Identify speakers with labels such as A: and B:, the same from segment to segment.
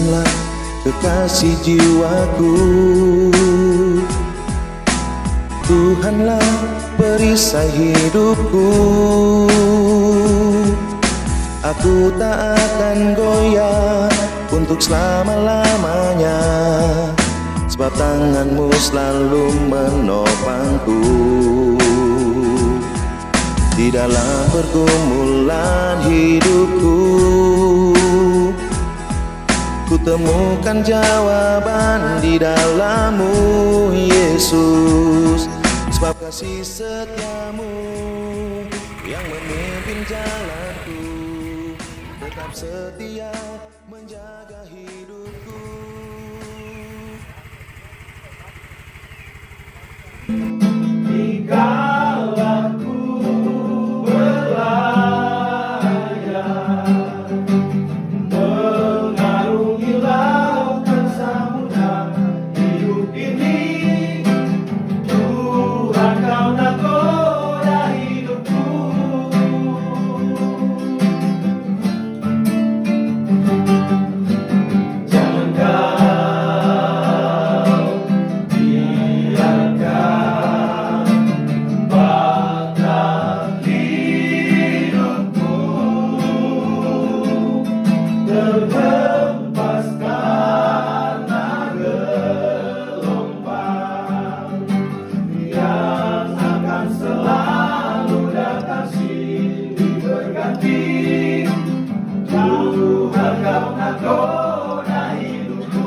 A: Tuhanlah kekasih jiwaku, Tuhanlah perisai hidupku. Aku tak akan goyah untuk selama-lamanya, sebab tanganmu selalu menopangku. Di dalam pergumulan hidupku, ku temukan jawaban di dalam-Mu, Yesus. Sebab kasih setiamu yang memimpin jalanku, tetap setia menjaga hidupku.
B: Dikala ku berlayar mengarungi lautan samudra hidup ini, Tuhan Kau nakoda hidupku. Jangan Kau biarkan bakat hidupku terhempas karena gelombang yang akan selalu datang silih berganti. Tuhan Kau nakoda hidupku,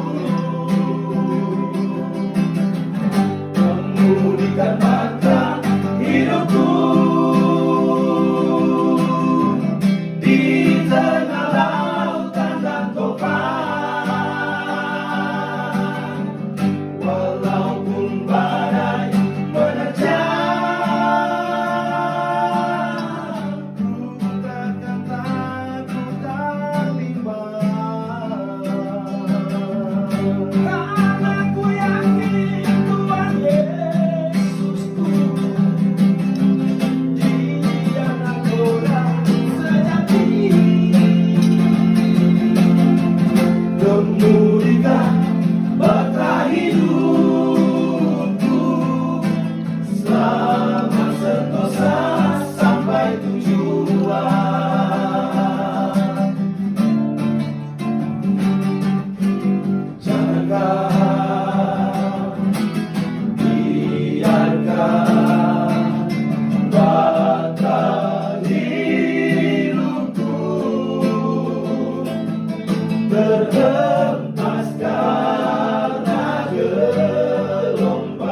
B: kemudikan mata hidupku di tengah lautan dan topan. Walaupun badai menerjang, ku takkan takut dan bimbang, karena ku yakin Tuhan Yesusku, Dia nakoda sejati. Kemudikan bahtera hidupku, selamat sentosa sampai tujuan. Jangan Kau biarkan bahtera hidupku terhempas karena gelombang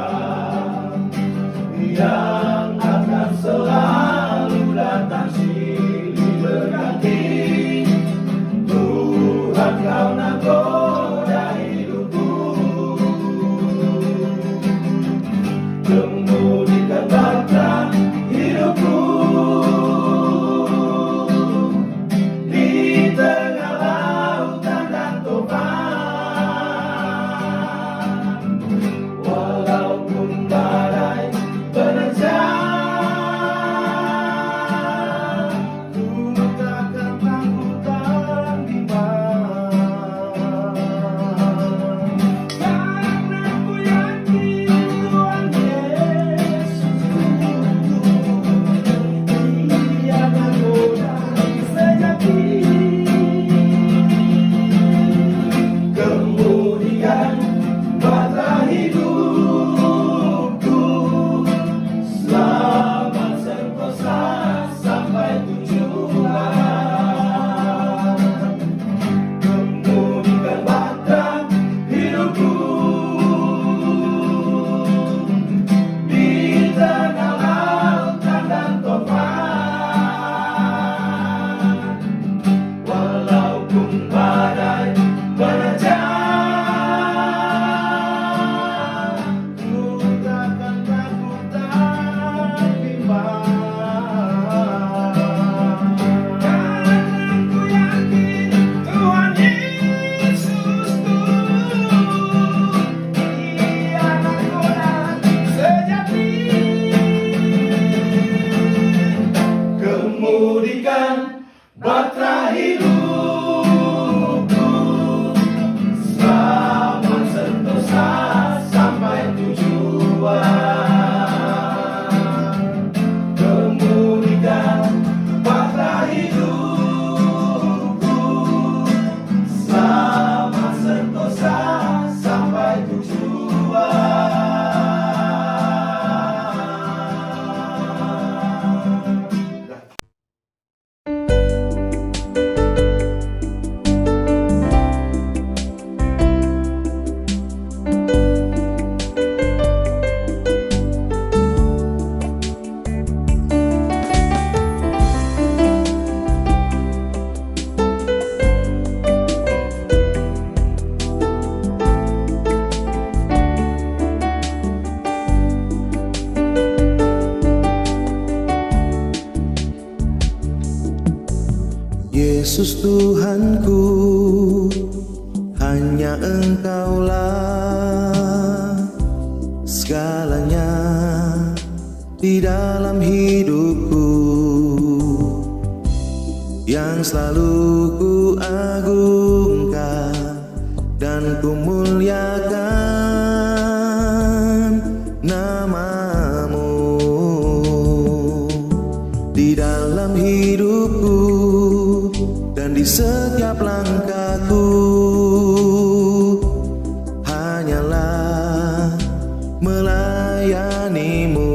B: yang akan selalu datang silih berganti. Tuhan Kau nakoda hidupku, kemudikan bahtera hidupku di tengah lautan dan topan. Walaupun badai menerjang, ku takkan takut dan bimbang, karena ku yakin Tuhan Yesus.
A: Yesus Tuhanku, hanya Engkaulah segalanya di dalam hidupku, yang selalu ku agungkan dan ku muliakan namamu. Di dalam hidupku dan di setiap langkahku, hanyalah melayanimu,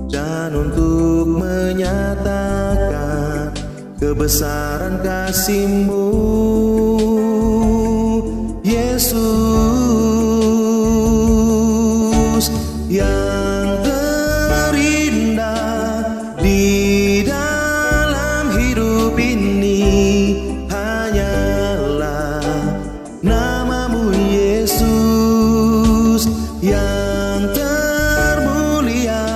A: dan untuk menyatakan kebesaran kasih-Mu, Yesus, yang terindah di dalam hidup ini hanyalah namamu, Yesus, yang termulia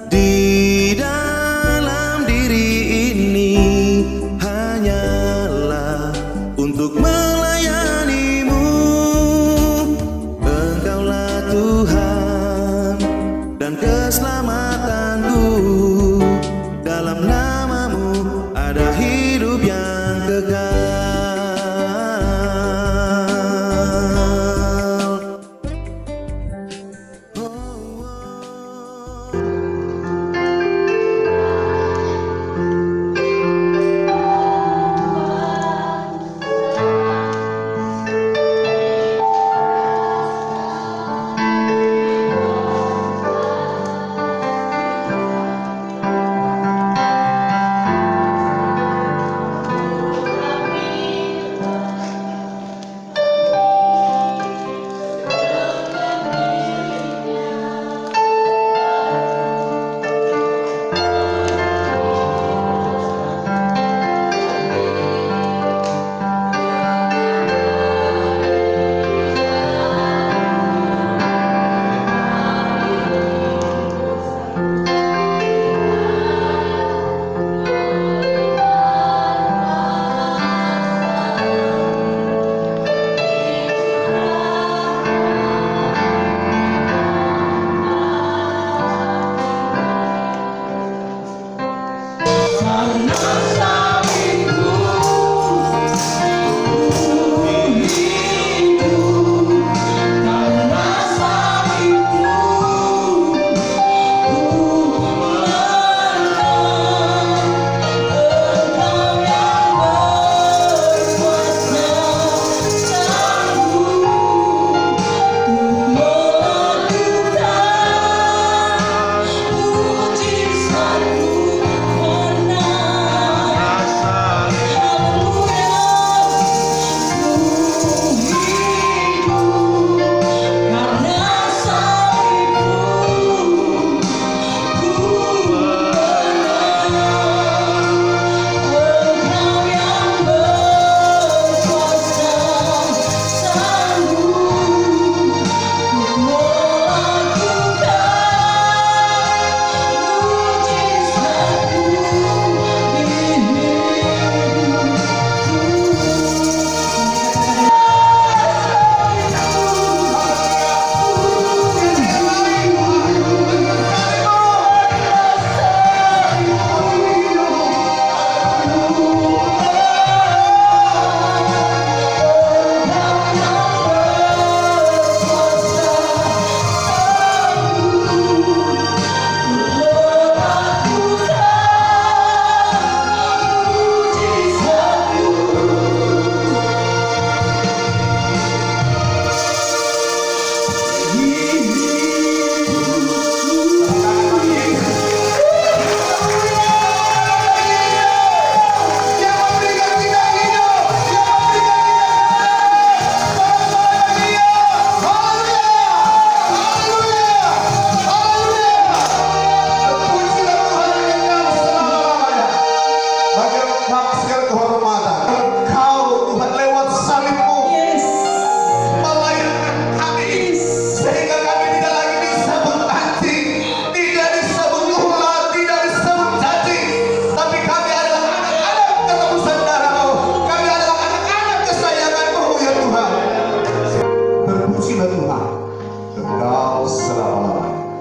A: di dalam diri ini hanyalah untuk melayanimu. Engkaulah Tuhan dan keselamatanku, dalam namamu ada hidup yang kekal.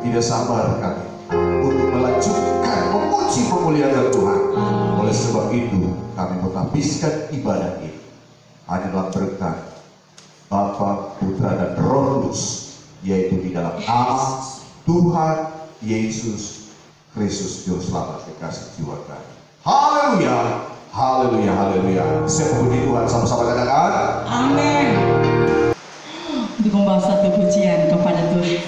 C: tidak sabar kami untuk melanjutkan memuji memuliakan Tuhan. Oleh sebab itu kami menghabiskan ibadah ini hanya dalam berkat Bapa, Putra, dan Roh Kudus, yaitu di dalam nama Tuhan Yesus Kristus Juru Selamat kekasih jiwa kami. Haleluya, haleluya, haleluya. Saya memuji Tuhan, sama-sama katakan
D: Amin. Untuk membawa satu pujian kepada Tuhan,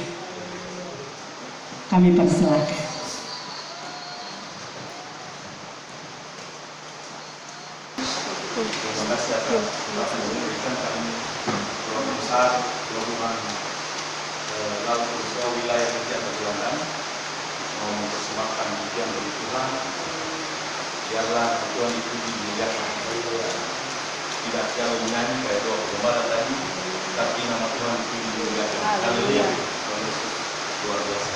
D: kami persilahkan.
B: Terima kasih atas kesempatan ini berikan kami Keluarga Besar Gabungan Laut Khususnya Wilayah Kerja Perjuangan mau mempersembahkan pujian bagi Tuhan. Biarlah Tuhan itu dimuliakan. Tidak secara menyanyi kayak doa pengembaraan tadi, tapi nama Tuhan itu dimuliakan. Haleluya. Tuhan Yesus luar biasa.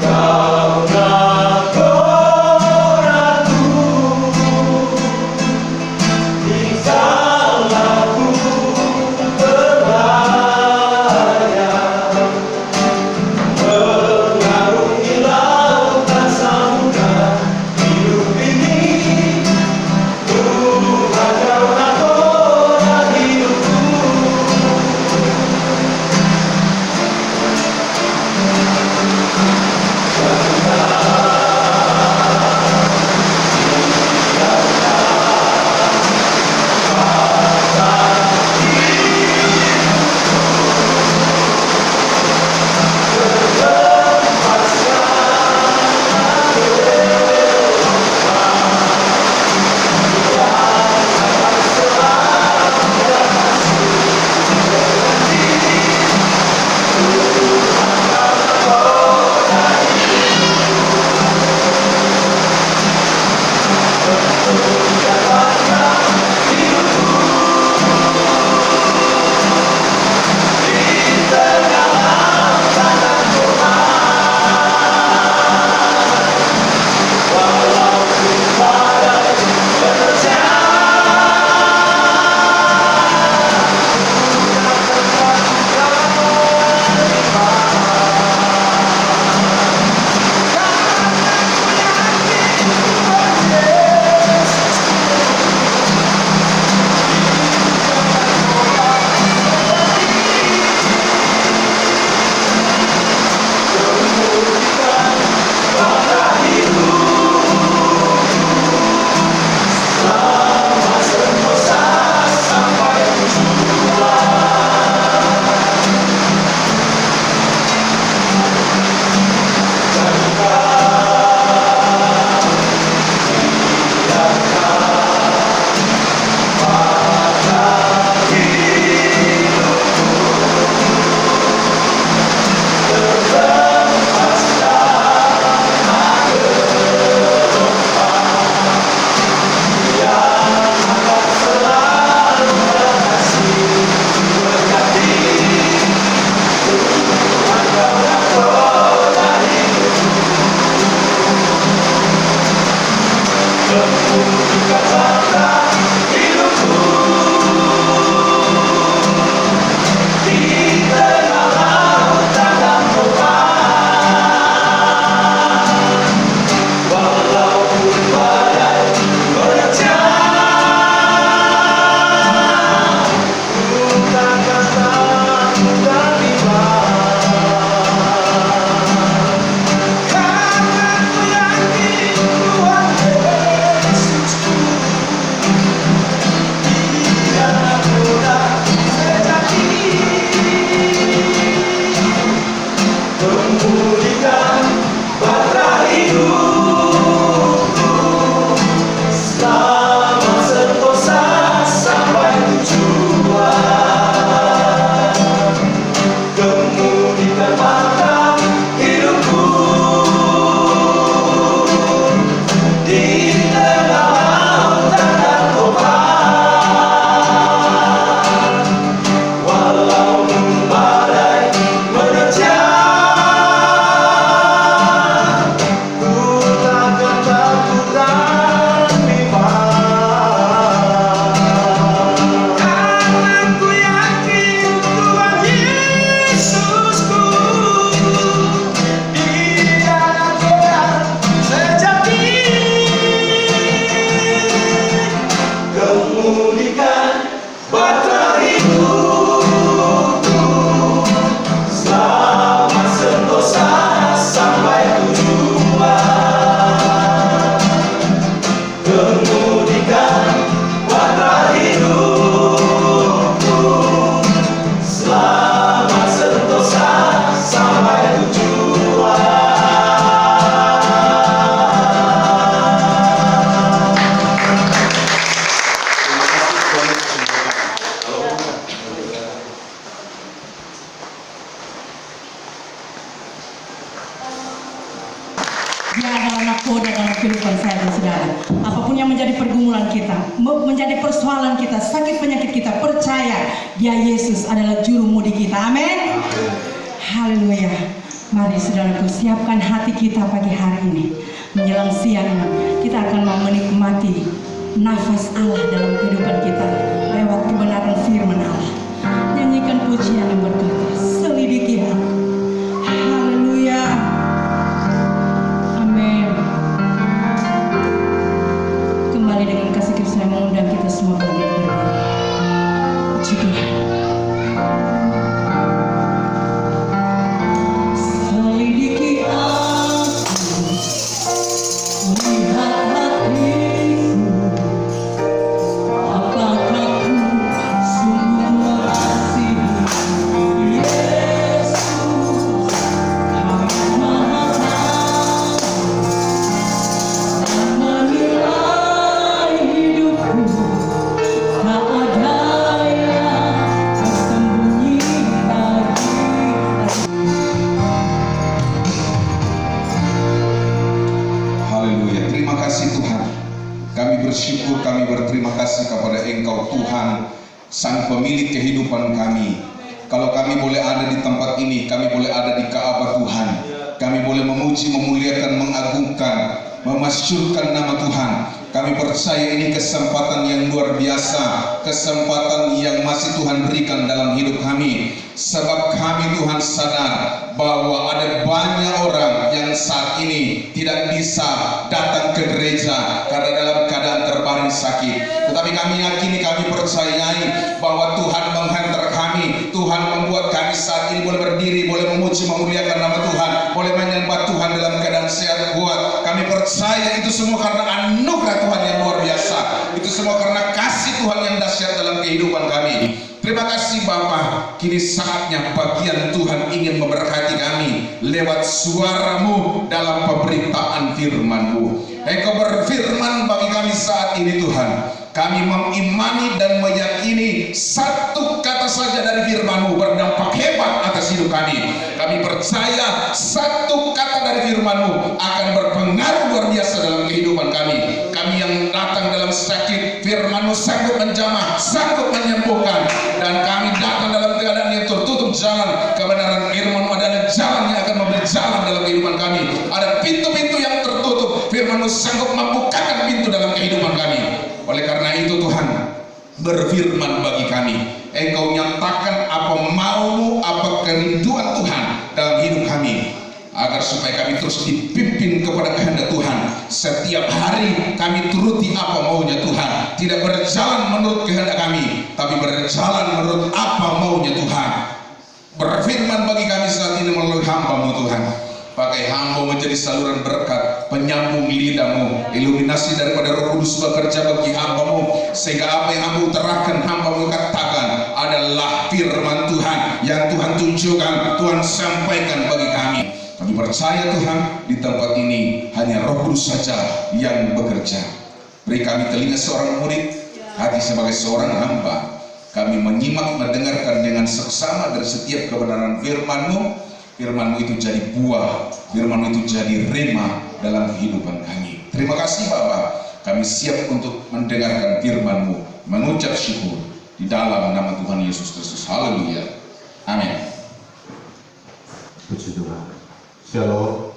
E: Kau
D: nakoda dalam kehidupan saya dan saudara. Apapun yang menjadi pergumulan kita, menjadi persoalan kita, sakit penyakit kita, percaya Dia Yesus adalah juru mudi kita. Amin. Haleluya. Mari saudaraku, siapkan hati kita pagi hari ini. Menjelang siang kita akan mau menikmati nafas Allah dalam kehidupan kita lewat kebenaran firman Allah. Nyanyikan pujian yang berkata, selidiki hati. Haleluya. Amin. Kembali dengan kasih Kristus yang mengundang kita semua bagi berdiri. Puji Tuhan. Selidiki aku, lihat hatiku, apakah ku sungguh mengasihi Yesus. Kau Maha Tahu dan menilai hidupku, tak ada yang tersembunyi lagi.
E: Haleluya. Terima kasih Tuhan. Kami bersyukur, kami berterima kasih kepada Engkau Tuhan, Sang Pemilik kehidupan kami. Kalau kami boleh ada di tempat ini, kami boleh ada di Ka'bah Tuhan, kami boleh memuji, memuliakan, mengagungkan, memasyurkan nama Tuhan. Kami percaya ini kesempatan yang luar biasa, kesempatan yang masih Tuhan berikan dalam hidup kami. Sebab kami Tuhan sadar bahwa ada banyak orang yang saat ini tidak bisa datang ke gereja karena dalam keadaan terbaring sakit. Tetapi kami yakini, kami percayai bahwa Tuhan menghantar kami, Tuhan membuat kami saat ini boleh berdiri, boleh memuji, memuliakan nama Tuhan, boleh menyembah Tuhan dalam keadaan sehat kuat. Kami percaya itu semua karena anugerah Tuhan yang luar biasa. Itu semua karena kasih Tuhan yang dahsyat dalam kehidupan kami. Terima kasih Bapa. Kini saatnya bagian Tuhan ingin memberkati kami lewat suara-Mu dalam pemberitaan firman-Mu. Engkau berfirman bagi kami saat ini Tuhan. Kami mengimani dan meyakini satu kata saja dari firman-Mu berdampak hebat atas hidup kami. Kami percaya satu kata dari firman-Mu akan berpengaruh luar biasa dalam kehidupan kami. Kami yang datang dalam sakit, firman-Mu sanggup menjamah, sanggup menyembuhkan. Dan kami datang dalam keadaan yang tertutup jalan, kebenaran firman-Mu adalah jalan yang akan memberi jalan dalam kehidupan kami. Ada pintu-pintu yang tertutup, firman-Mu sanggup membukakan pintu dalam kehidupan kami. Oleh karena itu Tuhan, berfirman bagi kami. Engkau nyatakan apa mau-Mu, apa kerinduan Tuhan dalam hidup kami, agar supaya kami terus dipimpin kepada kehendak Tuhan. Setiap hari kami turuti apa maunya Tuhan, tidak berjalan menurut kehendak kami, tapi berjalan menurut apa maunya Tuhan. Berfirman bagi kami saat ini melalui hamba-Mu Tuhan. Pakai hamba menjadi saluran berkat, penyambung lidah-Mu, iluminasi daripada Roh Kudus bekerja bagi hamba-Mu, sehingga apa yang hamba utarakan, hamba-Mu katakan adalah firman Tuhan yang Tuhan tunjukkan, Tuhan sampaikan bagi kami. Kami percaya Tuhan, di tempat ini hanya Roh Kudus saja yang bekerja. Beri kami telinga seorang murid, hati sebagai seorang hamba. Kami menyimak, mendengarkan dengan seksama dari setiap kebenaran firman-Mu. Firman-Mu itu jadi buah, firman-Mu itu jadi rema dalam kehidupan kami. Terima kasih Bapa, kami siap untuk mendengarkan firman-Mu, mengucap syukur di dalam nama Tuhan Yesus Kristus. Haleluya. Amin.
C: Puji Tuhan. Shalom.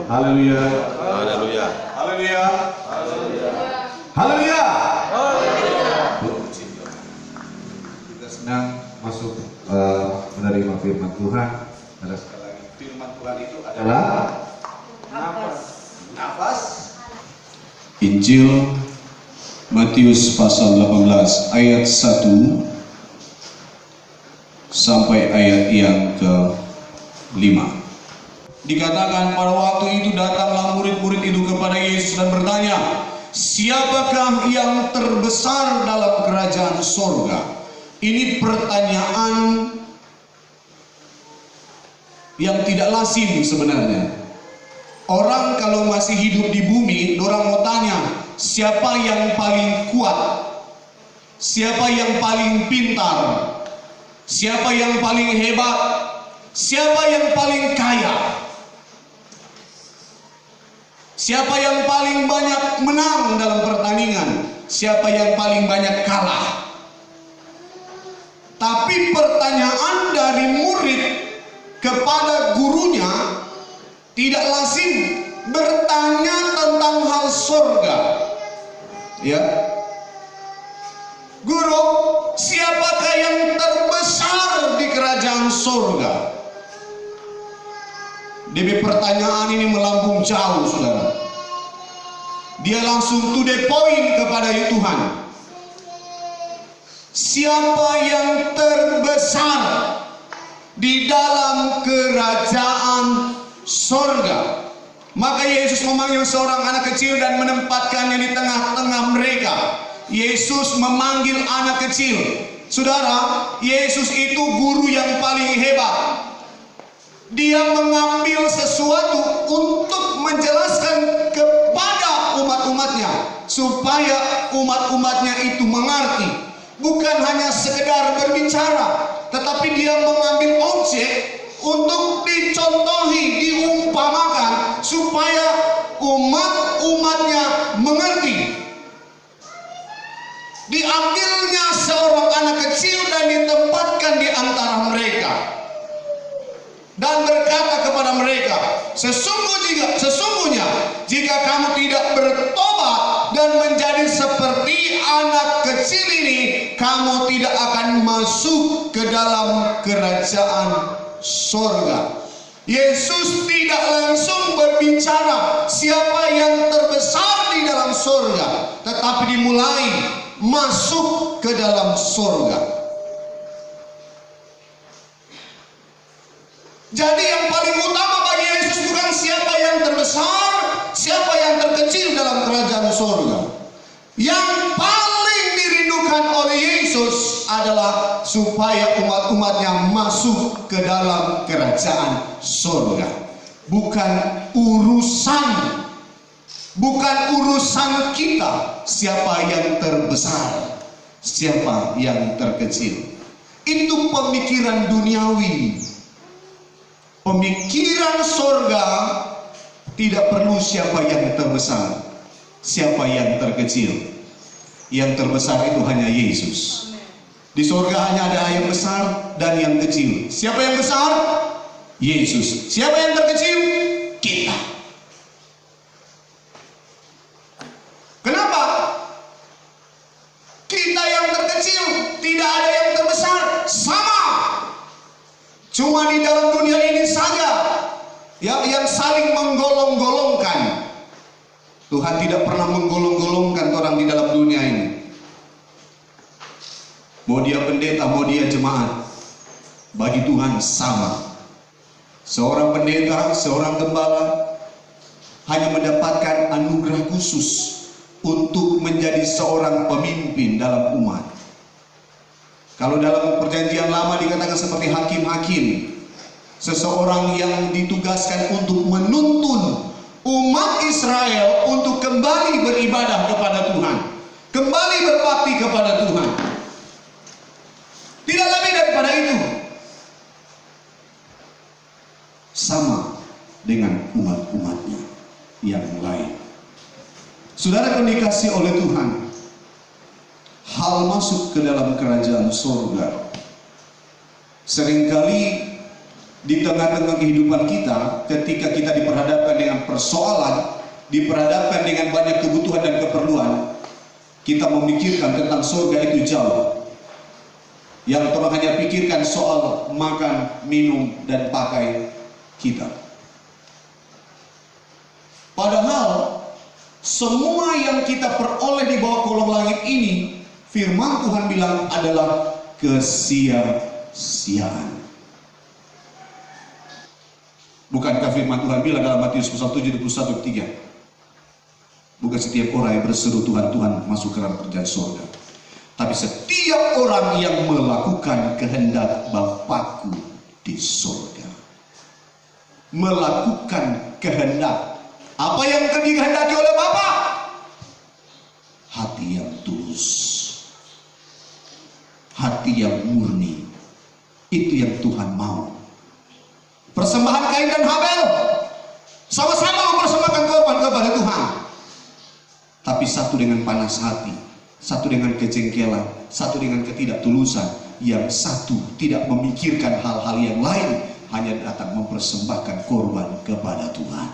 C: Haleluya.
B: Haleluya. Haleluya.
C: Haleluya. Kita senang masuk menerima firman Tuhan. Ada sekali lagi, firman Tuhan itu adalah nafas.
E: Injil Matius pasal 18 ayat 1 sampai ayat yang ke-5. Dikatakan pada waktu itu datanglah murid-murid itu kepada Yesus dan bertanya, siapakah yang terbesar dalam kerajaan sorga? Ini pertanyaan yang tidak lazim sebenarnya. Orang kalau masih hidup di bumi, orang mau tanya, siapa yang paling kuat? Siapa yang paling pintar? Siapa yang paling hebat? Siapa yang paling kaya?
F: Siapa yang paling banyak menang dalam pertandingan? Siapa yang paling banyak kalah? Tapi pertanyaan dari murid kepada gurunya tidak lazim bertanya tentang hal surga. Ya, guru, siapakah yang terbesar di kerajaan surga? Demi pertanyaan ini melambung jauh, saudara. Dia langsung to the point kepada Tuhan. Siapa yang terbesar di dalam kerajaan surga? Maka Yesus memanggil seorang anak kecil dan menempatkannya di tengah-tengah mereka. Yesus memanggil anak kecil. Saudara, Yesus itu guru yang paling hebat. Dia mengambil sesuatu untuk menjelaskan kepada umat-umatnya, supaya umat-umatnya itu mengerti. Bukan hanya sekedar berbicara, tetapi dia mengambil objek untuk dicontohi, diumpamakan, supaya umat-umatnya mengerti. Diambilnya seorang anak kecil dan ditempatkan di antara mereka, dan berkata kepada mereka, sesungguhnya jika kamu tidak bertobat dan menjadi seperti anak kecil ini, kamu tidak akan masuk ke dalam kerajaan surga. Yesus tidak langsung berbicara siapa yang terbesar di dalam surga, tetapi dimulai masuk ke dalam surga. Jadi yang paling utama bagi Yesus bukan siapa yang terbesar, siapa yang terkecil dalam kerajaan surga. Yang paling dirindukan oleh Yesus adalah supaya umat-umatnya masuk ke dalam kerajaan surga. Bukan urusan kita siapa yang terbesar, siapa yang terkecil. Itu pemikiran duniawi. Pemikiran surga tidak perlu siapa yang terbesar, siapa yang terkecil. Yang terbesar itu hanya Yesus. Di surga hanya ada yang besar dan yang kecil. Siapa yang besar? Yesus. Siapa yang terkecil? Kita. Kenapa? Kita yang terkecil, tidak ada yang terbesar, sama. Cuma di dalam dunia ini saja yang saling menggolong-golongkan. Tuhan tidak pernah menggolong-golongkan orang di dalam dunia ini. Mau dia pendeta, mau dia jemaat, bagi Tuhan sama. Seorang pendeta, seorang gembala hanya mendapatkan anugerah khusus untuk menjadi seorang pemimpin dalam umat. Kalau dalam perjanjian lama dikatakan seperti hakim-hakim, seseorang yang ditugaskan untuk menuntun umat Israel untuk kembali beribadah kepada Tuhan, kembali berbakti kepada Tuhan. Tidak lebih daripada itu. Sama dengan umat-umatnya yang lain. Saudara yang dikasihi oleh Tuhan, hal masuk ke dalam kerajaan surga seringkali di tengah-tengah kehidupan kita, ketika kita diperhadapkan dengan persoalan, diperhadapkan dengan banyak kebutuhan dan keperluan, kita memikirkan tentang surga itu jauh. Yang orang hanya pikirkan soal makan, minum, dan pakai kita. Padahal semua yang kita peroleh di bawah kolong langit ini, firman Tuhan bilang adalah kesia-siaan. Bukankah firman Tuhan bilang dalam Matius 7:21-3, bukan setiap orang yang berseru Tuhan, Tuhan masuk ke dalam kerajaan surga, tapi setiap orang yang melakukan kehendak Bapakku di surga. Melakukan kehendak. Apa yang dikehendaki oleh Bapa? Hati yang tulus, hati yang murni. Itu yang Tuhan mau. Persembahan Kain dan Habel sama-sama mempersembahkan korban kepada Tuhan. satu dengan panas hati, satu dengan kejengkelan, satu dengan ketidaktulusan, yang satu tidak memikirkan hal-hal yang lain, hanya datang mempersembahkan korban kepada Tuhan.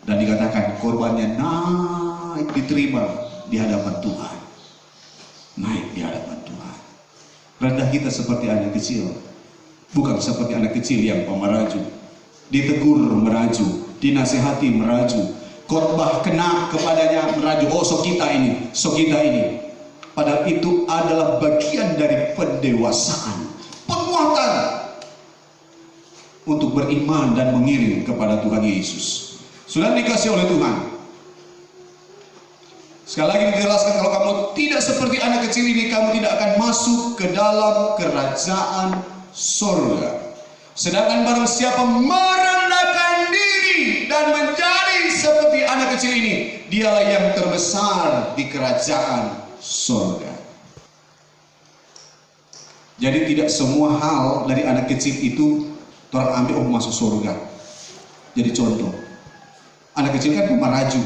F: Dan dikatakan korbannya naik diterima di hadapan Tuhan. Naik di hadapan Tuhan. Rendah kita seperti anak kecil, bukan seperti anak kecil yang pemeraju. Ditegur meraju, dinasihati meraju, khotbah kena kepadanya meraju. Oh, so kita ini. Padahal itu adalah bagian dari pendewasaan, penguatan untuk beriman dan mengiring kepada Tuhan Yesus. Sudah dikasih oleh Tuhan. Sekali lagi dijelaskan, kalau kamu tidak seperti anak kecil ini, kamu tidak akan masuk ke dalam kerajaan surga. Sedangkan barang siapa merendahkan diri dan menjadi seperti anak kecil ini, dialah yang terbesar di kerajaan surga. Jadi tidak semua hal dari anak kecil itu orang ambil masuk surga. Jadi contoh, anak kecil kan pemaraju,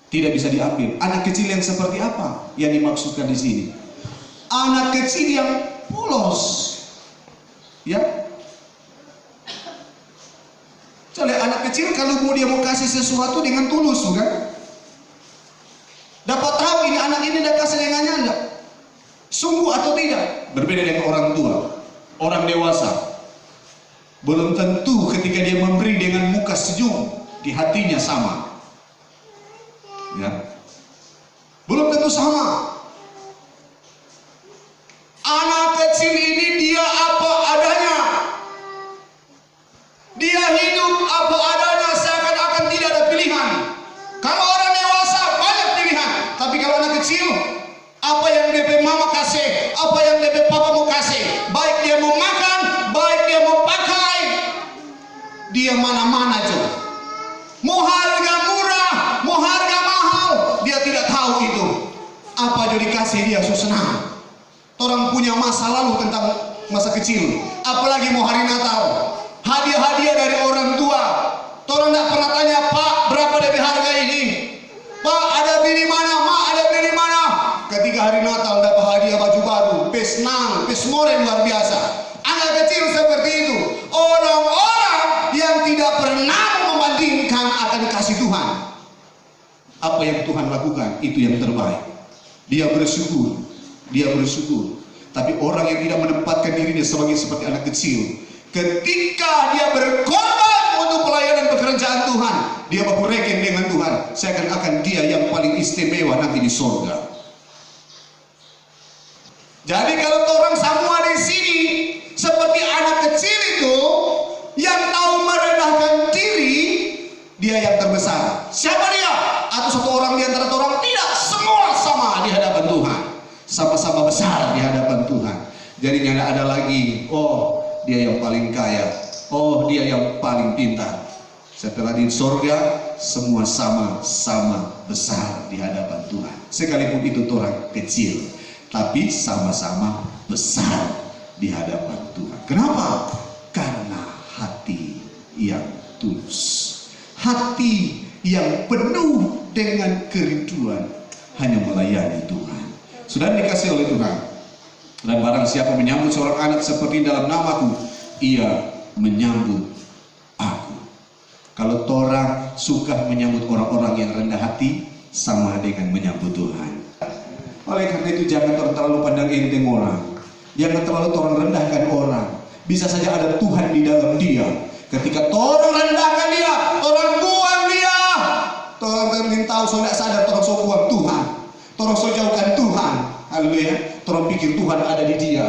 F: tidak bisa diambil. Anak kecil yang seperti apa yang dimaksudkan di sini? Anak kecil yang polos, ya. Soalnya anak kecil kalau dia mau kasih sesuatu dengan tulus, kan? Dapat tahu ini anak ini dah kasih dengannya enggak? Sungguh atau tidak? Berbeda dengan orang tua, orang dewasa. Belum tentu ketika dia memberi dengan muka senyum, di hatinya sama. Ya. Belum tentu sama. Anak kecil ini dia apa adanya. Dia hidup apa adanya, seakan-akan tidak ada pilihan. Kalau orang dewasa banyak pilihan, tapi kalau anak kecil, apa yang DP mama kasih, apa yang DP papa mau kasih, baik dia mau makan, baik dia mau pakai, dia mana-mana aja. Mau harga murah, mau harga mahal, dia tidak tahu itu. Apa yang dikasih dia senang. Orang punya masa lalu tentang masa kecil, apalagi mau hari Natal. Hadiah-hadiah dari orang tua. Orang tidak pernah tanya, Pak, berapa DP harga ini? Pak, ada beli mana? Mak, ada beli mana? Ketika hari Natal dapat hadiah baju baru, pesnang, pesmore luar biasa. Anak kecil seperti itu. Orang-orang yang tidak pernah membandingkan akan kasih Tuhan. Apa yang Tuhan lakukan, itu yang terbaik. Dia bersyukur. Dia bersyukur. Tapi orang yang tidak menempatkan dirinya seperti anak kecil, ketika dia berkorban untuk pelayanan pekerjaan Tuhan, dia berkureken dengan Tuhan, seakan-akan dia yang paling istimewa nanti di surga. Jadi kalau orang semua di sini seperti anak kecil itu yang tahu merendahkan diri, dia yang terbesar. Siapa dia? Atau satu orang di antara orang? Tidak, semua sama di hadapan Tuhan, sama-sama besar di hadapan Tuhan. Jadi tidak ada lagi, oh dia yang paling kaya, oh dia yang paling pintar. Setelah di surga, semua sama-sama besar di hadapan Tuhan. Sekalipun itu orang kecil, tapi sama-sama besar di hadapan Tuhan. Kenapa? Karena hati yang tulus, hati yang penuh dengan kerinduan hanya melayani Tuhan. Sudah dikasih oleh Tuhan. Dan barang siapa menyambut seorang anak seperti dalam namaku, ia menyambut aku. Kalau orang suka menyambut orang-orang yang rendah hati, sama dengan menyambut Tuhan. Oleh karena itu jangan terlalu pandang enteng orang, jangan terlalu orang rendahkan orang. Bisa saja ada Tuhan di dalam dia. Ketika orang rendahkan dia, orang buang dia, orang ingin tahu, so tidak sadar, orang so buang Tuhan, orang so jauhkan Tuhan. Haleluya. Orang pikir Tuhan ada di dia.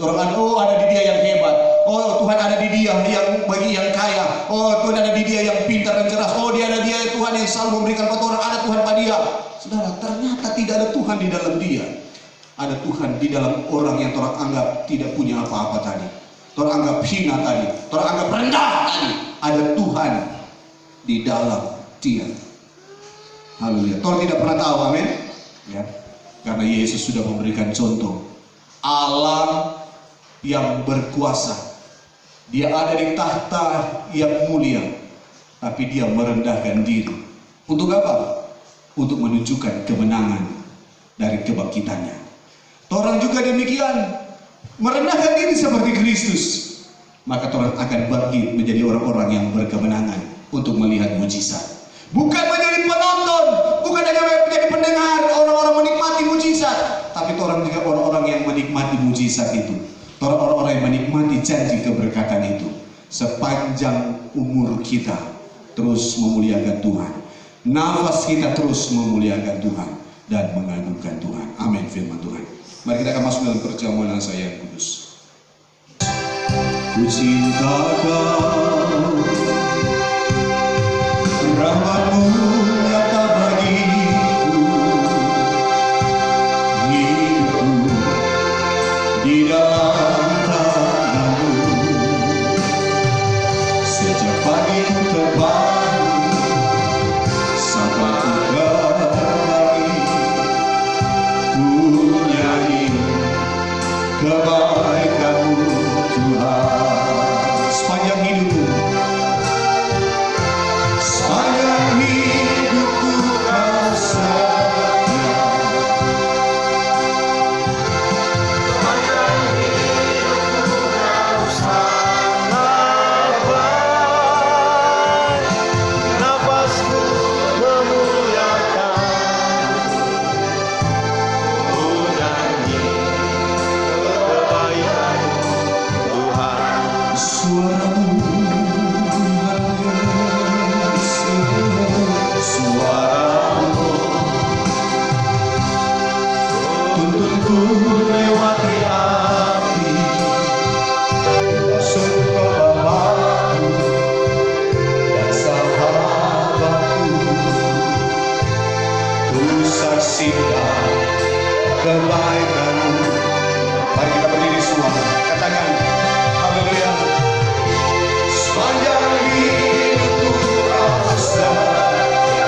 F: Orang ada di dia yang hebat. Oh, Tuhan ada di dia yang bagi yang kaya. Oh, Tuhan ada di dia yang pintar dan cerdas. Oh, dia ada di dia Tuhan yang selalu memberikan pada orang. Ada Tuhan pada dia. Saudara, ternyata tidak ada Tuhan di dalam dia. Ada Tuhan di dalam orang yang orang anggap tidak punya apa-apa tadi. Orang anggap hina tadi. Orang anggap rendah tadi. Ada Tuhan di dalam dia. Haleluya. Orang tidak pernah tahu, amin. Ya. Karena Yesus sudah memberikan contoh Allah yang berkuasa. Dia ada di tahta yang mulia, tapi dia merendahkan diri. Untuk apa? untuk menunjukkan kemenangan dari kebangkitannya. Orang juga demikian, merendahkan diri seperti Kristus, maka orang akan bangkit menjadi orang-orang yang berkemenangan untuk melihat mujizat. Bukan menjadi penonton, bukan hanya menjadi pendengar, orang-orang menikmati mujizat, tapi orang juga orang-orang yang menikmati mujizat itu, orang-orang yang menikmati janji keberkatan itu. Sepanjang umur kita terus memuliakan Tuhan, nafas kita terus memuliakan Tuhan dan mengagungkan Tuhan. Amin firman Tuhan. Mari kita akan masuk dalam perjamuan saya yang kudus. Ku cinta Kau, rahmat-Mu nyata bagiku, hidupku di dalam tangan-Mu. Sejak pagi ku terbangun sampai ku kembali, ku nyanyi kebaikan-Mu Tuhan. Sepanjang hidupku, sepanjang hidupku Kau setia.
A: Sepanjang hidupku Kau sangat baik, nafasku memuliakan, ku nyanyi kebaikan Tuhan.
F: Suara-Mu suara-Mu tuntunku lewati api, masuk ke Bapa-Ku dan sahabat-Ku. Ku saksikan kebaikan-Mu. Mari kita berdiri semua, katakan haleluya. Sepanjang hidupku Kau setia,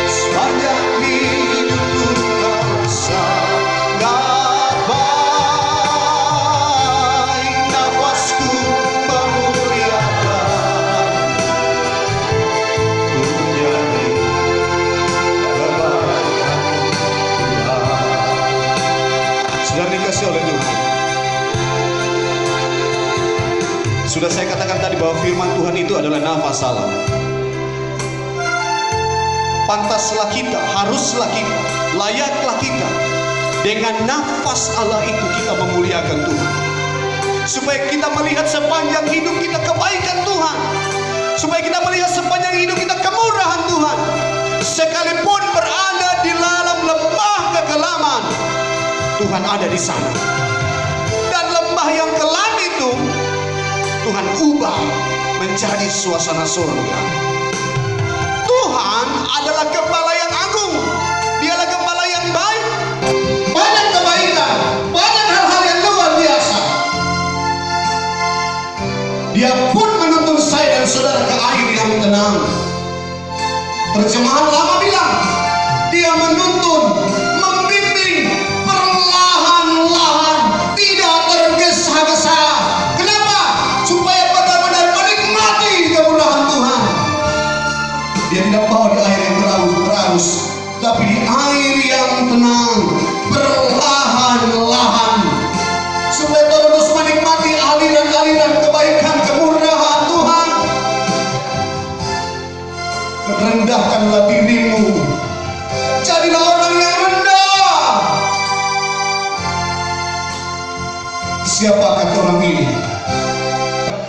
F: sepanjang hidupku Kau sangat baik, nafasku memuliakan, ku nyanyi kebaikan Tuhan. Saudara dikasihi oleh Tuhan, sudah saya katakan tadi bahwa firman Tuhan itu adalah nafas Allah. Pantaslah kita, haruslah kita, layaklah kita, dengan nafas Allah itu kita memuliakan Tuhan. Supaya kita melihat sepanjang hidup kita kebaikan Tuhan, supaya kita melihat sepanjang hidup kita kemurahan Tuhan. Sekalipun berada di dalam lembah kekelaman, Tuhan ada di sana. Dan lembah yang kelam itu Tuhan ubah menjadi suasana surga. Tuhan adalah Gembala yang agung. Dialah Gembala yang baik. Banyak kebaikan, banyak hal-hal yang luar biasa. Dia pun menuntun saya dan saudara ke air yang tenang. Terjemahan lama bilang, Dia menuntun, membimbing perlahan-lahan, tidak tergesa-gesa. Kenapa? Supaya benar-benar menikmati kemurahan Tuhan. Dia tidak bawa di air yang berarus, tapi di air yang tenang, perlahan-lahan, supaya terus menikmati aliran-aliran kebaikan kemurahan Tuhan. Rendahkanlah dirimu, jadilah orang yang rendah. Siapakah orang ini?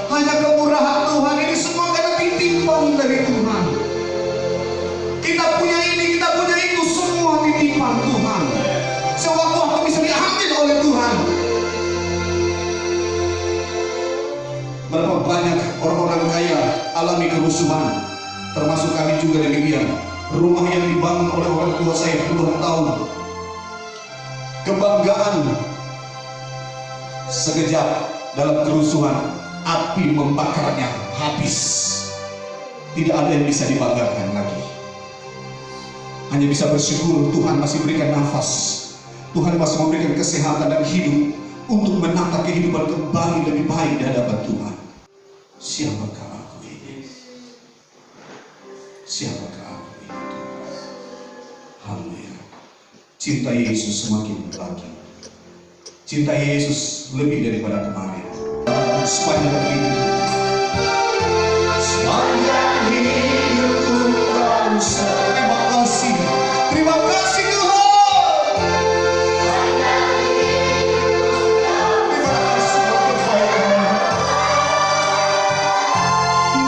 F: Hanya kemurahan Tuhan, ini semua karena titipan dari Tuhan. Kita punya ini, kita punya itu, semua titipan Tuhan. Sewaktu-waktu bisa diambil oleh Tuhan. Berapa banyak orang-orang kaya alami kerusuhan, termasuk kami juga demikian. Rumah yang dibangun oleh orang tua saya puluhan tahun, kebanggaan sekejap dalam kerusuhan, api membakarnya habis. Tidak ada yang bisa dibanggakan lagi. Hanya bisa bersyukur Tuhan masih berikan nafas, Tuhan masih memberikan kesehatan dan hidup untuk menata kehidupan kembali lebih baik di hadapan Tuhan. Siapakah aku ini? siapakah aku ini Tuhan? Haleluya. Cinta Yesus semakin lagi. Cinta Yesus lebih daripada kemarin. Sepanjang hidup, sepanjang hidupku kau terima kasih. Terima kasih Tuhan. Terima kasih untuk kebaikan.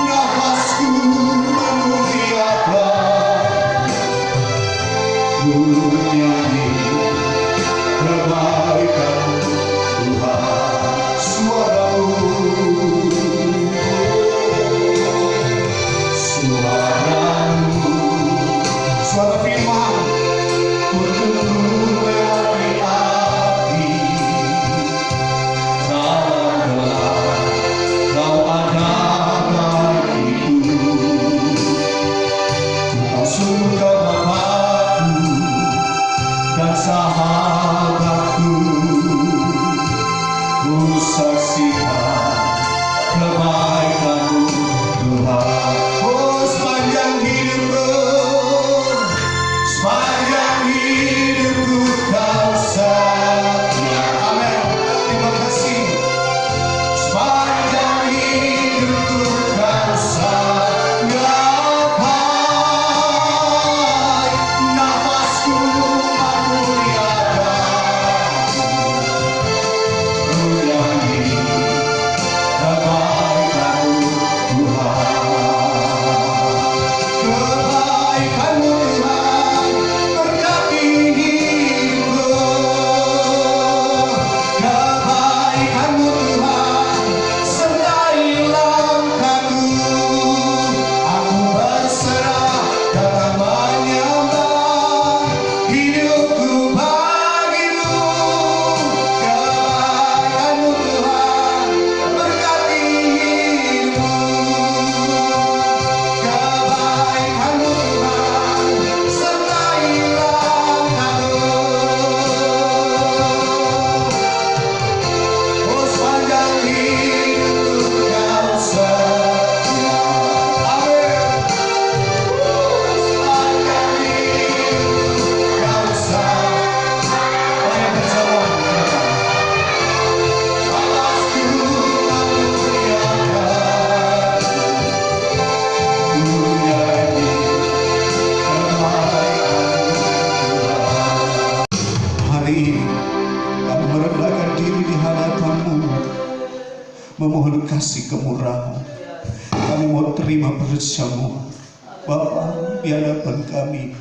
F: Nafasku memuliakan, ku nyanyi kebaikan Tuhan. Suara firman bertemu melewati api, dalam gelap kau ada bagiku. Kau surga Bapakku dan sahabatku, ku saksikan kebaikan-Mu Tuhan. Oh, sepanjang hidupku, sepanjang hidupku kau setia. Amin. Terima kasih. Sepanjang hidupku kau setia. Nafasku memuliakan, ku nyanyi kebaikan-Mu Tuhan. Kebaikan-Mu Tuhan berkati hidupku. Kebaikan-Mu Tuhan sertai langkahku. Aku berserah dan menyembah hidupku bagi-Mu. Kebaikan-Mu Tuhan berkati hidupku. Kebaikan-Mu Tuhan sertai langkahku. Oh, sepanjang hidupku kau setia. Amin. Sepanjang hidupku kau setia. Mari bersama kita. Nafasku memuliakan, ku nyanyi kebaikan-Mu Tuhan. Hari ini kami merendahkan diri di hadapan-Mu, memohon kasih kemurahan. Kami mau terima perjamuan Bapa. Di hadapan kami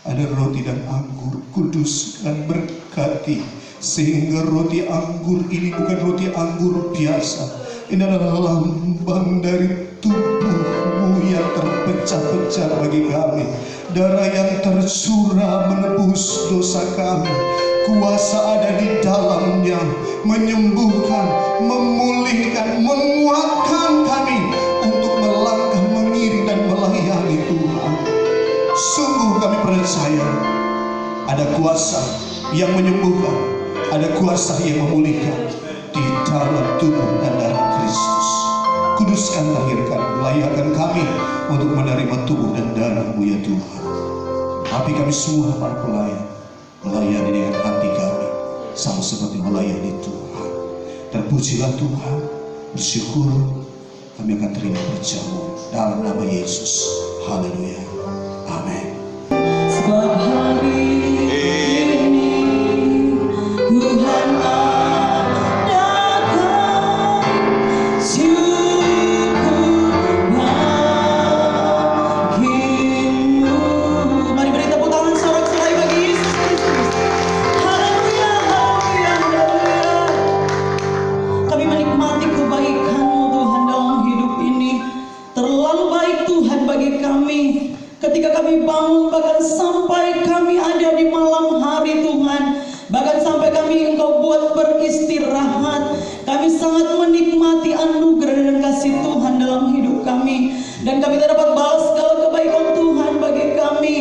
F: ada roti dan anggur. Kuduskan, berkati, sehingga roti anggur ini bukan roti anggur biasa. Ini adalah lambang dari tubuh-Mu yang terpecah-pecah bagi kami. Darah yang tercurah menebus dosa kami. Kuasa ada di dalamnya, menyembuhkan, memulihkan, menguatkan kami untuk melangkah, mengiring dan melayani Tuhan. Sungguh kami percaya ada kuasa yang menyembuhkan, ada kuasa yang memulihkan di dalam tubuh dan darah Kristus. Kuduskan, lahirkan, layakkan kami untuk menerima tubuh dan darah-Mu ya Tuhan. Tapi kami semua para pelayan melayani dengan hati kami sama seperti melayani Tuhan. Terpujilah Tuhan, bersyukur kami akan terima perjamuan dalam nama Yesus. Haleluya. Amin.
D: Sebab hari ini Tuhan adakan syukur bagimu. Mari beri tepuk tangan sorak-sorai bagi Yesus Kristus. Haleluya, haleluya, haleluya. Kami menikmati kebaikan-Mu Tuhan dalam hidup ini. Terlalu baik Tuhan bagi kami. Ketika kami bangun, bahkan sampai kami ada di malam hari Tuhan, bahkan sampai kami Engkau buat beristirahat, kami sangat menikmati anugerah dan kasih Tuhan dalam hidup kami. Dan kami tak dapat balas segala kebaikan Tuhan bagi kami.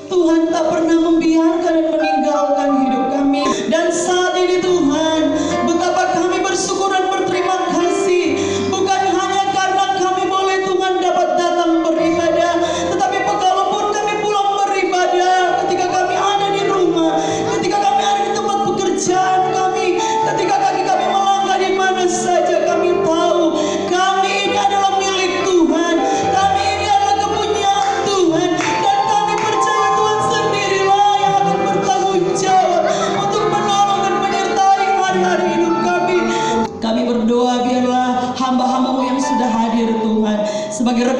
D: Tuhan tak pernah membiarkan dan meninggalkan hidup kami. Dan saat ini Tuhan, betapa kami bersyukur dan berterima kasih. Bukan hanya karena kami boleh Tuhan dapat datang beribadah, tetapi kalau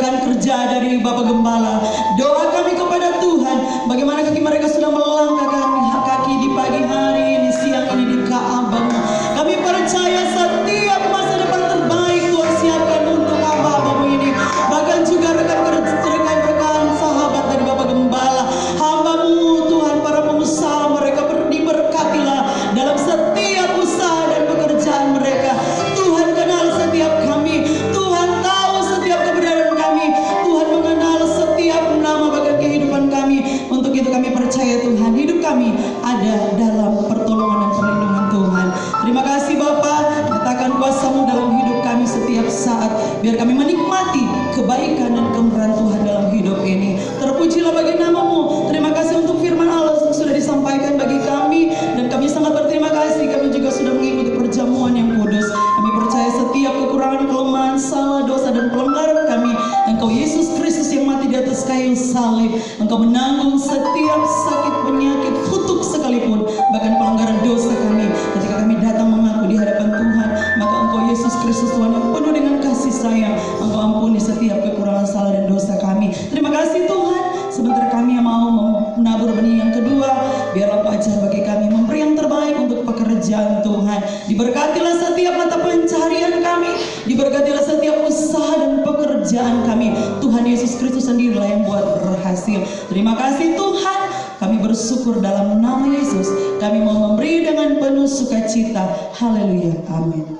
D: rekan kerja dari Bapak Gembala. Doa kami kepada Tuhan, bagaimana kaki mereka sudah melangkahkan kaki di pagi hari ini, siang ini di Ka'bah. Kami percaya setiap masa depan terbaik Tuhan siapkan untuk hamba-Mu ini. Bahkan juga rekan-rekan sahabat dari Bapak Gembala, hamba-Mu Tuhan, para pengusaha mereka diberkatilah dalam setiap usaha dan pekerjaan mereka. Tuhan kenal setiap kami, Tuhan tahu setiap keberadaan kami, Tuhan mengenal setiap nama bahkan kehidupan kami. Untuk itu kami percaya Tuhan, hidup kami ada dalam pertolongan dan perlindungan Tuhan. Terima kasih Bapa, nyatakan kuasa-Mu dalam hidup kami setiap saat, biar kami menikmati kebaikan dan kemurahan Tuhan dalam hidup ini. Terpujilah bagi nama-Mu. Terima kasih untuk firman Allah yang sudah disampaikan bagi kami, dan kami sangat berterima kasih. Kami juga sudah mengikuti perjamuan yang kudus. Kami percaya setiap kekurangan, kelemahan, salah, dosa dan pelanggaran kami, Engkau Yesus Kristus yang mati di atas kayu salib, Engkau menanggung setiap sakit, penyakit, kutuk sekalipun, bahkan pelanggaran dosa kami. Ketika kami datang mengaku di hadapan Tuhan, maka Engkau Yesus Kristus Tuhan yang penuh dengan kasih sayang, Engkau ampuni setiap kekurangan, salah dan dosa kami. Terima kasih Tuhan. Sebentar kami yang mau menabur benih yang kedua, biarlah Engkau ajar bagi kami, memberi yang terbaik untuk pekerjaan Tuhan. Diberkatilah setiap mata pencarian kami, diberkatilah setiap usaha dan pekerjaan kami. Tuhan Yesus Kristus sendirilah yang buat berhasil. Terima kasih Tuhan. Kami bersyukur dalam nama Yesus. Kami mau memberi dengan penuh sukacita. Haleluya. Amin.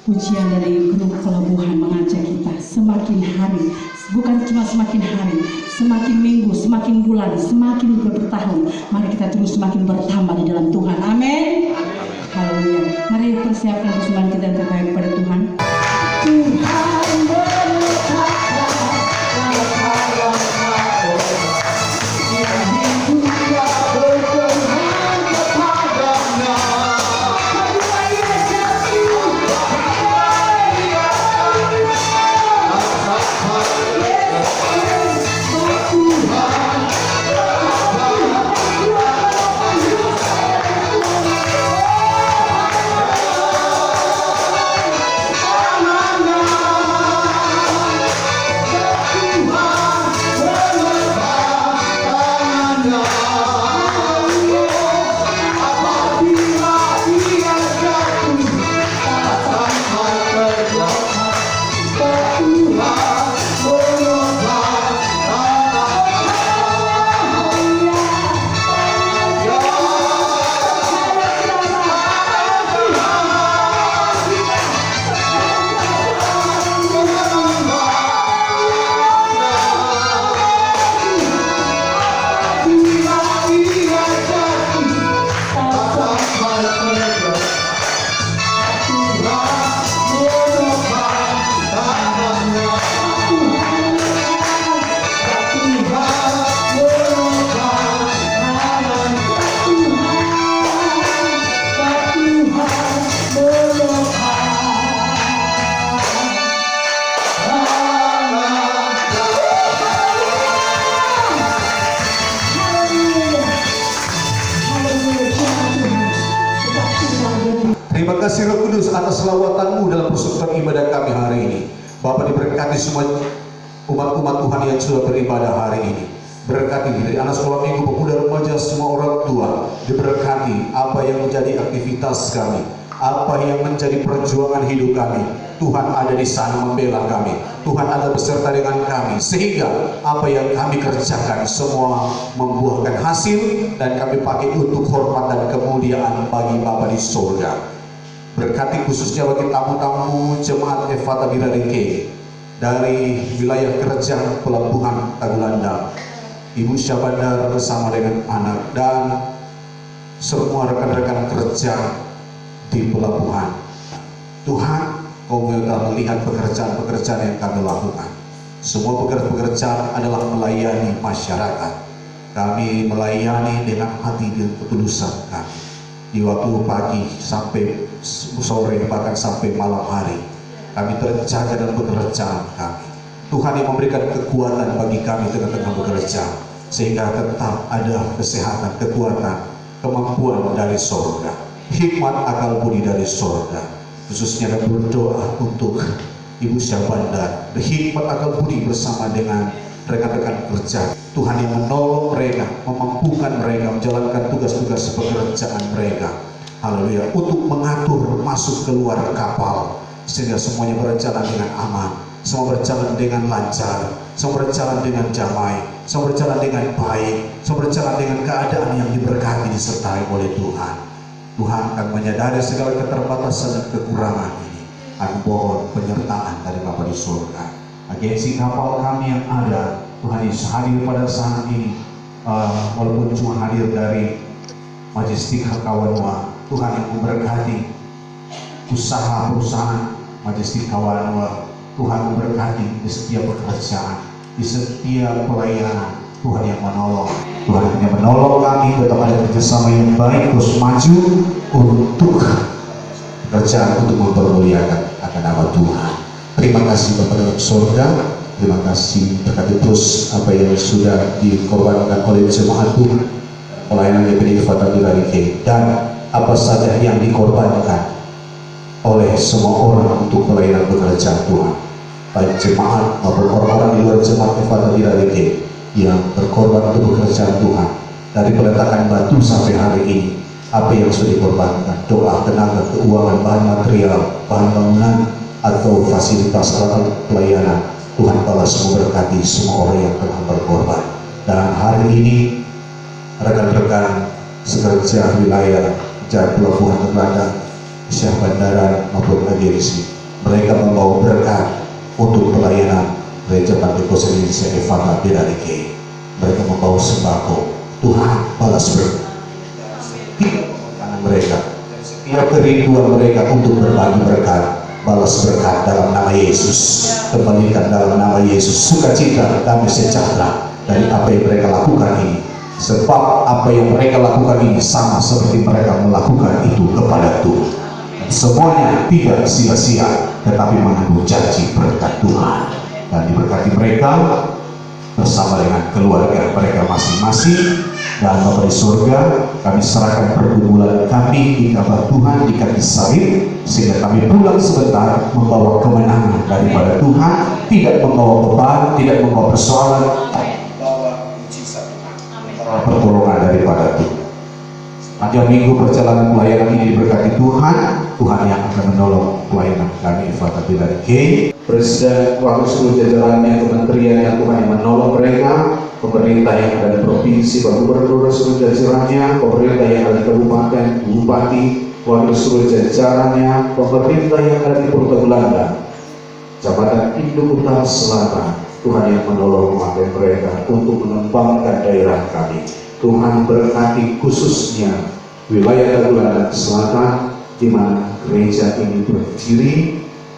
D: pujian dari grup pelabuhan mengajak kita semakin hari, bukan cuma semakin hari, semakin minggu, semakin bulan, semakin bertahun, mari kita terus semakin bertambah di dalam Tuhan. Amin. Haleluya. Mari persiapkan persembahan kita yang terbaik pada Tuhan. Tuhan berkata,
C: Terima kasih Roh Kudus atas lawatan-Mu dalam persekutuan ibadah kami hari ini. Bapa, diberkati semua umat-umat Tuhan yang sudah beribadah hari ini. Berkati dari anak sekolah minggu, pemuda remaja, semua orang tua. Diberkati apa yang menjadi aktivitas kami, apa yang menjadi perjuangan hidup kami. Tuhan ada di sana membela kami. Tuhan ada beserta dengan kami, sehingga apa yang kami kerjakan semua membuahkan hasil dan kami pakai untuk hormat dan kemuliaan bagi Bapa di surga. Berkati khususnya bagi tamu-tamu jemaat Efata Birarike dari wilayah kerja pelabuhan Tagulandang, Ibu Syabandar bersama dengan anak dan semua rekan-rekan kerja di pelabuhan. Tuhan, Kau melihat pekerjaan-pekerjaan yang kami lakukan. Semua pekerjaan adalah melayani masyarakat. Kami melayani dengan hati dan ketulusan kami. Di waktu pagi sampai sore, bahkan sampai malam hari, kami terjaga dalam pekerjaan kami. Tuhan yang memberikan kekuatan bagi kami tengah-tengah bekerja, sehingga tetap ada kesehatan, kekuatan, kemampuan dari sorga, hikmat akal budi dari sorga. Khususnya kami berdoa untuk Ibu Syabandar, hikmat akal budi bersama dengan rekan-rekan kerja. Tuhan yang menolong mereka, memampukan mereka menjalankan tugas-tugas pekerjaan mereka. Haleluya. Untuk mengatur masuk keluar kapal, sehingga semuanya berjalan dengan aman, semua berjalan dengan lancar, semua berjalan dengan damai, semua berjalan dengan baik, semua berjalan dengan keadaan yang diberkati disertai oleh Tuhan. Tuhan akan menyadari segala keterbatasan dan kekurangan ini. Aku mohon penyertaan dari Bapa di surga. Agensi kapal kami yang ada, Tuhan Yesus hadir pada saat ini, walaupun cuma hadir dari Majestik Kawanua. Tuhan yang memberkati usaha perusahaan Majestik Kawanua. Tuhan memberkati di setiap pekerjaan, di setiap pelayanan. Tuhan yang menolong, Tuhan yang menolong kami tetap ada kerjasama yang baik, terus maju untuk pekerjaan, untuk mempermuliakan akan nama Tuhan. Terima kasih Bapa dalam surga. Terima kasih berkati terus apa yang sudah dikorbankan oleh jemaat Tuhan, pelayanan GPD Efata Birarike, dan apa saja yang dikorbankan oleh semua orang untuk pelayanan pekerjaan Tuhan, baik jemaat maupun orang-orang di luar jemaat Efata Birarike yang berkorban untuk pekerjaan Tuhan. Dari peletakan batu sampai hari ini, apa yang sudah dikorbankan, doa, tenaga, keuangan, bahan material, bahan bangunan, atau fasilitas alat pelayanan, Tuhan balas memberkati semua orang yang telah berkorban. Dan hari ini rekan-rekan sekerja wilayah Pelabuhan Tagulandang, Syah Bandaran maupun agensi, Mereka membawa berkat untuk pelayanan Gereja Pentekosta Indonesia Evangel Biradike. Mereka membawa sembako. Tuhan balas berkat. Tidak memandang mereka. Setiap kerinduan mereka untuk berbagi berkat, balas berkat dalam nama Yesus. Kembalikan dalam nama Yesus sukacita, damai sejahtera dari apa yang mereka lakukan ini. Sebab apa yang mereka lakukan ini sama seperti mereka melakukan itu kepada Tuhan. Dan semuanya tidak sia-sia, tetapi mengandung janji berkat Tuhan. Dan diberkati mereka bersama dengan keluarga mereka masing-masing. Dan Bapa di surga, kami serahkan pergumulan kami di kabar Tuhan di kaki salib, sehingga kami pulang sebentar membawa kemenangan daripada Tuhan, tidak membawa beban, tidak membawa persoalan, membawa mujizat Tuhan, membawa pertolongan daripada Tuhan. Panjang minggu perjalanan pelayanan ini diberkati Tuhan, Tuhan yang akan menolong pelayanan kami Evangel Biradike. Presiden, wakil seluruh jajarannya, kementerian yang Tuhan yang menolong mereka, pemerintah yang ada di provinsi, Pak Gubernur seluruh jajarannya, pemerintah yang ada di kabupaten, bupati, wakil seluruh jajarannya, pemerintah yang ada di Pulau Belanda, Jabatan Induk Utara Selatan, Tuhan yang menolong memakai mereka untuk mengembangkan daerah kami. Tuhan berkati khususnya wilayah Tagulandang Selatan, di mana gereja ini berdiri,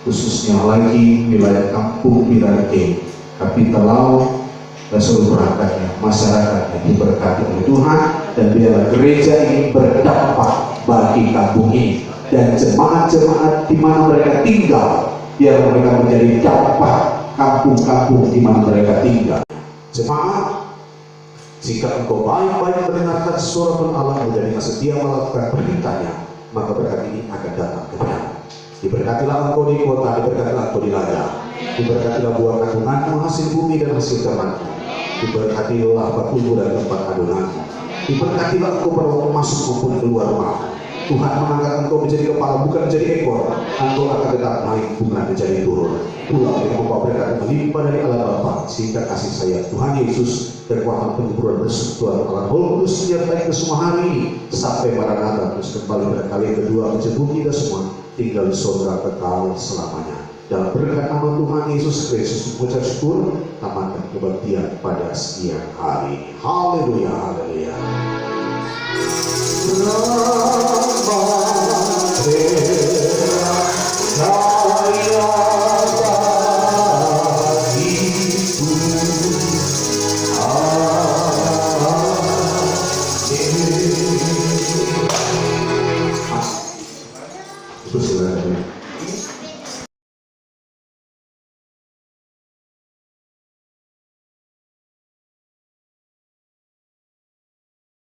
C: khususnya lagi wilayah Kampung Biradike, Kapitalau, dan seluruh perangkatnya, masyarakatnya diberkati oleh Tuhan, dan biarlah gereja ini berdampak bagi kampung ini dan jemaat-jemaat di mana mereka tinggal, biar mereka menjadi dampak kampung-kampung di mana mereka tinggal. Jemaat, jika engkau baik-baik mendengarkan suara Tuhan Allah dan dengan setia melakukan perintahnya, maka berkat ini akan datang kepadamu. Diberkatilah engkau di kota, diberkatilah engkau di ladang, diberkatilah buah kandunganmu, hasil bumi dan hasil ternakanmu, diberkatilah batumu dan tempat adonanmu, diberkatilah engkau pada waktu masuk maupun keluar rumah. Tuhan mengangkat engkau menjadi kepala, bukan menjadi ekor. Engkau akan tetap naik, bukan menjadi turun. Pulang dengan membawa berkat melimpah dari Allah Bapa, sehingga kasih sayang Tuhan Yesus, kekuatan penyembuhan bersekutu Allah Roh Kudus menyertai ke semua hari ini sampai Maranatha terus kembali pada kali yang kedua menjemput kita semua tinggal di surga kekal selamanya. Dalam berkat nama Tuhan Yesus Kristus mengucap syukur, tamatkan kebaktian pada sekian hari. Haleluya, haleluya.